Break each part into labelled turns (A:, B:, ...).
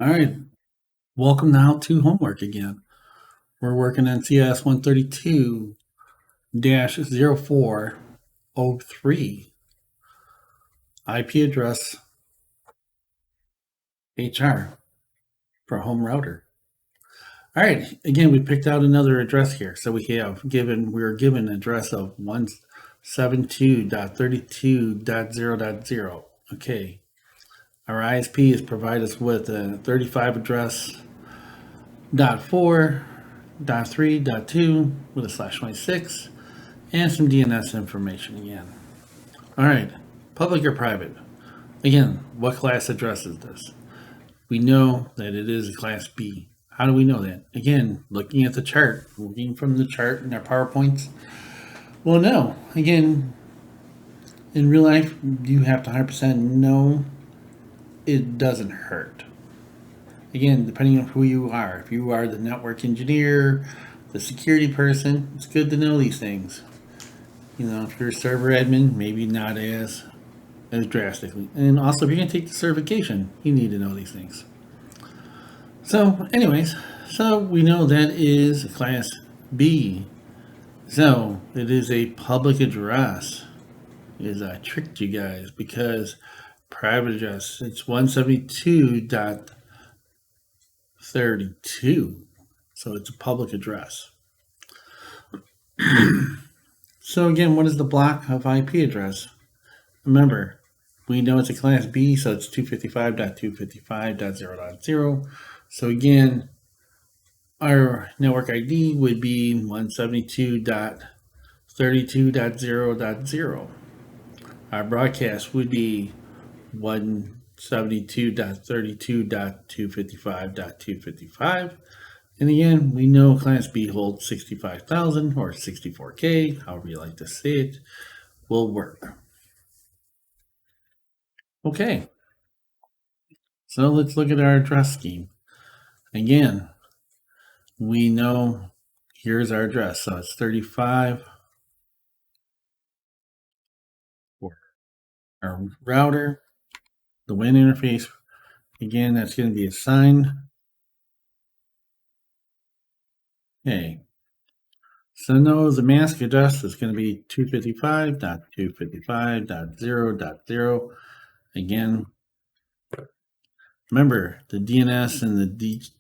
A: All right, welcome now to homework again. We're working on CIS 132-0403 IP address HR for home router. All right, again, we picked out another address here. So we were given an address of 172.32.0.0. Okay, our ISP has provided us with a 35 address .4, .3, .2 with a /26 and some DNS information again. All right, public or private? Again, what class address is this? We know that it is a class B. How do we know that? Again, looking at the chart, looking from the chart in our PowerPoints. Well, no. Again, in real life, you have to 100% know it doesn't hurt. Again, depending on who you are. If you are the network engineer, the security person, it's good to know these things. If you're a server admin, maybe not as drastically. And also, if you're going to take the certification, you need to know these things. So, anyways, we know that is class B. So, it is a public address. I tricked you guys because private address, it's 172.32. So, it's a public address. So, again, what is the block of IP address? Remember, we know it's a class B, so it's 255.255.0.0. So again, our network ID would be 172.32.0.0. Our broadcast would be 172.32.255.255. And again, we know class B holds 65,000 or 64K, however you like to say it, will work. Okay, so let's look at our address scheme. Again, we know here's our address. So it's 35 for our router. The WAN interface, again, that's going to be assigned. Okay. So no, the mask address is going to be 255.255.0.0. Again, remember the DNS and the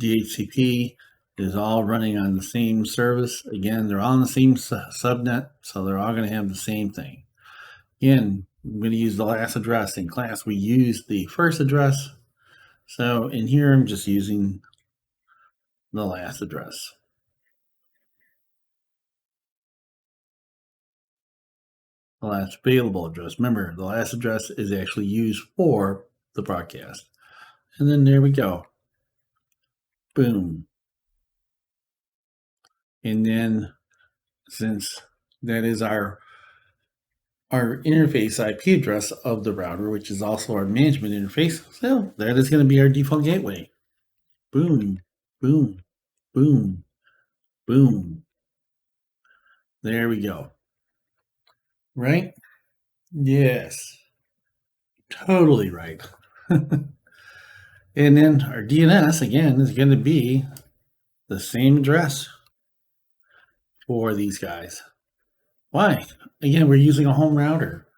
A: DHCP is all running on the same service. Again, they're all on the same subnet, so they're all going to have the same thing. Again, I'm going to use the last address. In class, we use the first address. So in here, I'm just using the last address. The last available address. Remember, the last address is actually used for the broadcast. And then there we go. Boom. And then since that is our interface IP address of the router, which is also our management interface, so that is going to be our default gateway. Boom, boom, boom, boom. There we go. Right? Yes. Totally right. And then our DNS, again, is going to be the same address for these guys. Why? Again, we're using a home router.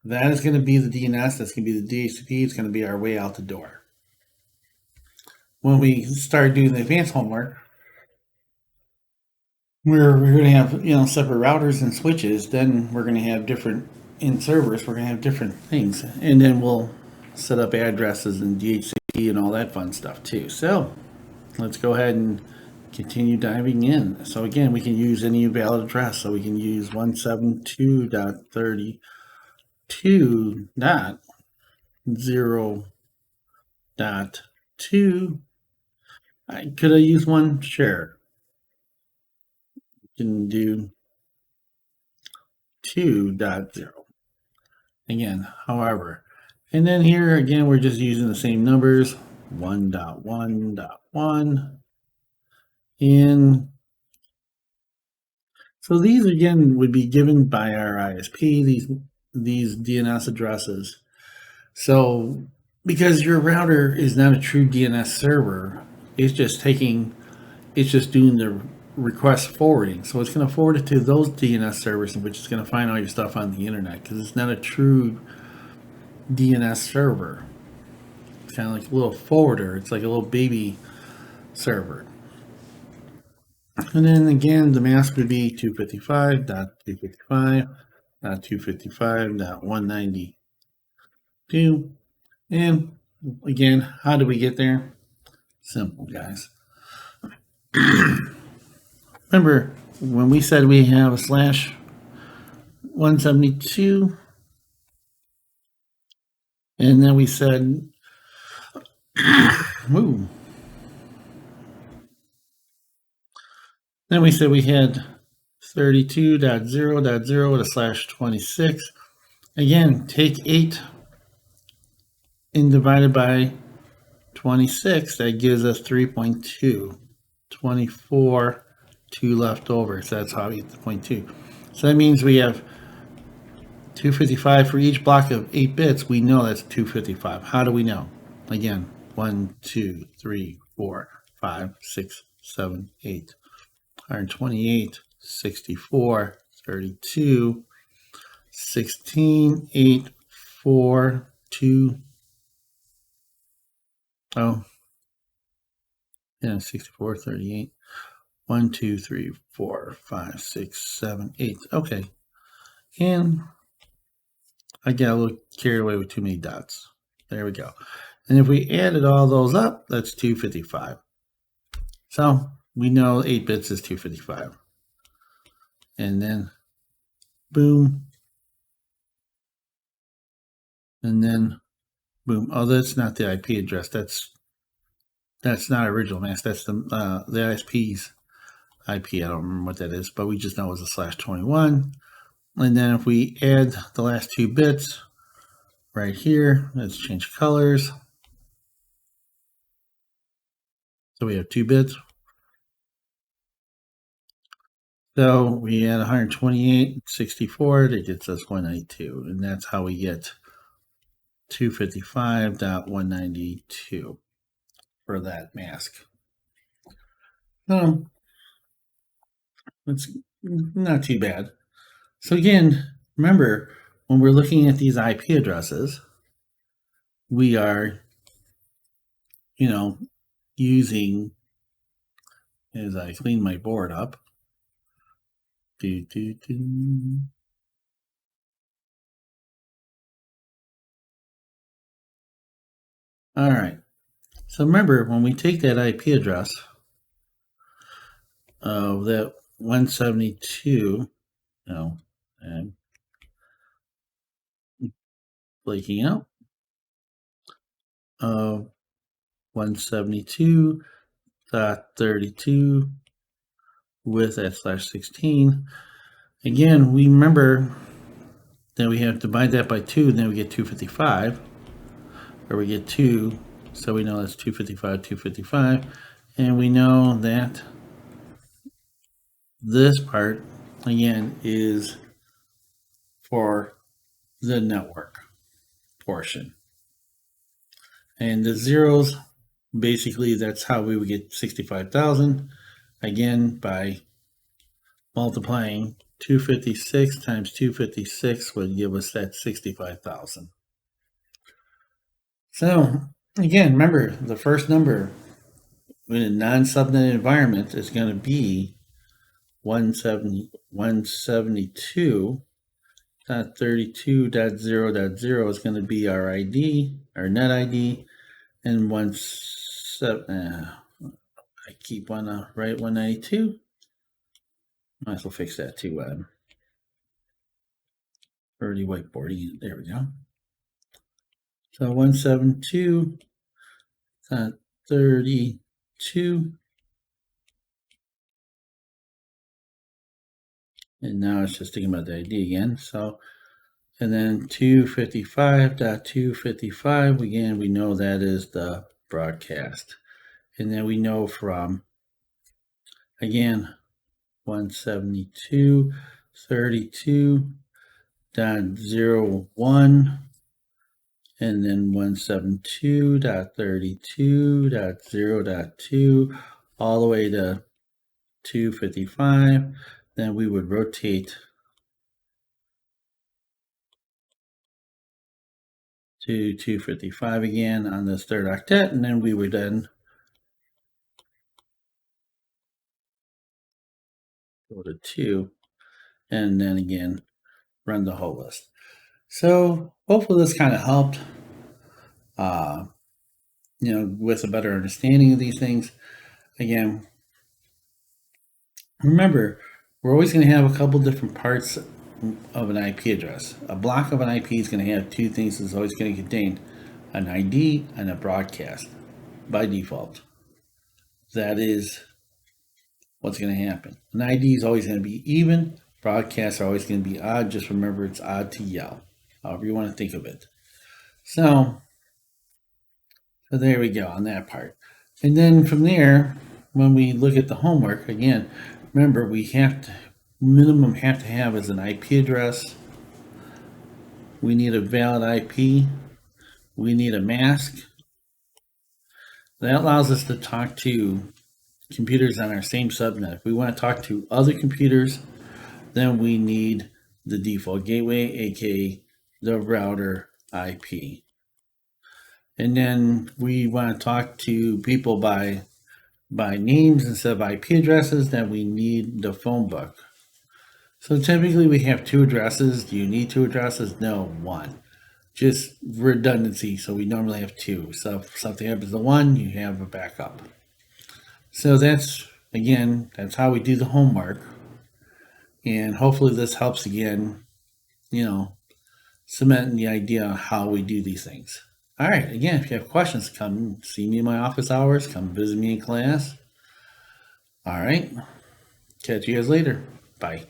A: That is going to be the DNS. That's going to be the DHCP. It's going to be our way out the door. When we start doing the advanced homework, we're going to have separate routers and switches. Then we're going to have different in servers. We're going to have different things, and then we'll set up addresses and DHCP and all that fun stuff too. So let's go ahead and continue diving in. So again, we can use any valid address. So we can use 172.32.0.2. Could I use one? Sure. Can do 2.0. Again, however, and then here again, we're just using the same numbers, 1.1.1. And so these again would be given by our ISP, these DNS addresses. So because your router is not a true DNS server. It's just doing the request forwarding. So it's going to forward it to those DNS servers, which is going to find all your stuff on the internet because it's not a true DNS server. It's kind of like a little forwarder. It's like a little baby server. And then again, the mask would be 255.255.192. And again, how do we get there? Simple, guys. Remember when we said we have a slash 172, and then we said, ooh. Then we said we had 32.0.0 with a slash 26. Again, take 8 and divide it by 26. That gives us 3.2. 24, 2 left over. So that's how we get the 0.2. So that means we have 255 for each block of 8 bits. We know that's 255. How do we know? Again, 1, 2, 3, 4, 5, 6, 7, 8. 128, 64, 32, 16, 8, 4, 2. Oh, yeah, 64, 38. 1, 2, 3, 4, 5, 6, 7, 8. Okay. And I got a little carried away with too many dots. There we go. And if we added all those up, that's 255. So we know 8 bits is 255. And then boom. And then boom. Oh, that's not the IP address. That's not original mask. That's the ISP's IP. I don't remember what that is, but we just know it was a slash 21. And then if we add the last 2 bits right here, let's change colors. So we have 2 bits. So we add 128, 64, that gets us 192. And that's how we get 255.192 for that mask. It's not too bad. So again, remember, when we're looking at these IP addresses, we are, using, as I clean my board up, all right. So remember, when we take that IP address of that 172, and blinking out, 172.32 with that slash 16. Again, we remember that we have to divide that by 2, and then we get 255, or we get 2, so we know that's 255, 255, and we know that this part, again, is for the network portion. And the zeros, basically, that's how we would get 65,000, again, by multiplying 256 times 256 would give us that 65,000. So, again, remember, the first number in a non-subnet environment is going to be 172.32.0.0 is going to be our ID, our net ID, and I keep on the right 192. Might as well fix that too. Already whiteboarding it. There we go. So 172.32. And now it's just thinking about the ID again. So, and then 255.255, again, we know that is the broadcast. And then we know from, again, 172.32.01 and then 172.32.0.2 all the way to 255. Then we would rotate to 255 again on this third octet, and then we would then go to 2, and then again run the whole list. So hopefully this kind of helped, with a better understanding of these things. Again, remember, we're always going to have a couple different parts of an IP address. A block of an IP is going to have two things. It's always going to contain an ID and a broadcast by default. That is what's going to happen. An ID is always going to be even. Broadcasts are always going to be odd. Just remember it's odd to yell, however you want to think of it. So there we go on that part. And then from there, when we look at the homework, again, remember we have to have as an IP address. We need a valid IP. We need a mask. That allows us to talk to computers on our same subnet. If we want to talk to other computers, then we need the default gateway, aka the router IP. And then we want to talk to people by names instead of IP addresses, then we need the phone book. So typically we have two addresses. Do you need two addresses? No, one. Just redundancy, so we normally have two. So if something happens to one, you have a backup. So that's how we do the homework. And hopefully this helps again, cementing the idea of how we do these things. All right, again, if you have questions, come see me in my office hours, come visit me in class. All right, catch you guys later. Bye.